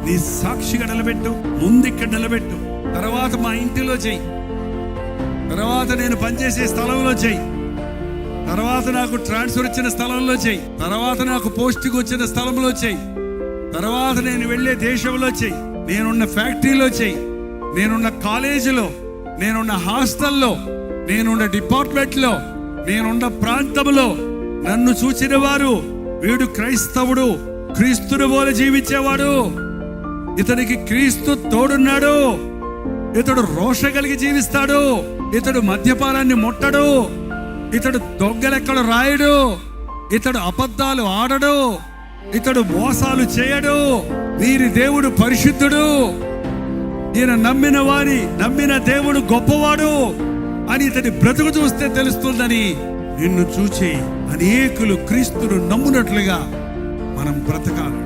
నీ సాక్షిగా నిలబెట్టు, ముందిక్కడ నిలబెట్టు. తర్వాత మా ఇంటిలో చెయ్యి, తర్వాత నేను పనిచేసే స్థలంలో చెయ్యి, తర్వాత నాకు ట్రాన్స్ఫర్ వచ్చిన స్థలంలో చెయ్యి, తర్వాత నాకు పోస్టింగ్ వచ్చిన స్థలంలో చెయ్యి, తర్వాత నేను వెళ్ళే దేశంలో చెయ్యి, నేనున్న ఫ్యాక్టరీలో చెయ్యి, నేనున్న కాలేజీలో, నేనున్న హాస్టల్లో, నేనున్న డిపార్ట్మెంట్లో, నేనున్న ప్రాంతంలో నన్ను చూచిన వారు, వీడు క్రైస్తవుడు, క్రీస్తుని పోలి జీవించేవాడు, ఇతనికి క్రీస్తు తోడున్నాడు, ఇతడు రోష కలిగి జీవిస్తాడు, ఇతడు మద్యపానాన్ని ముట్టడు, ఇతడు దొంగలెక్కడు రాయడు, ఇతడు అబద్ధాలు ఆడడు, ఇతడు మోసాలు చేయడు, వీరి దేవుడు పరిశుద్ధుడు, ఈయన నమ్మిన దేవుడు గొప్పవాడు అని ఇతని బ్రతుకు చూస్తే తెలుస్తుందని నిన్ను చూచి అనేకులు క్రీస్తును నమ్మునట్లుగా మనం బ్రతకాలి.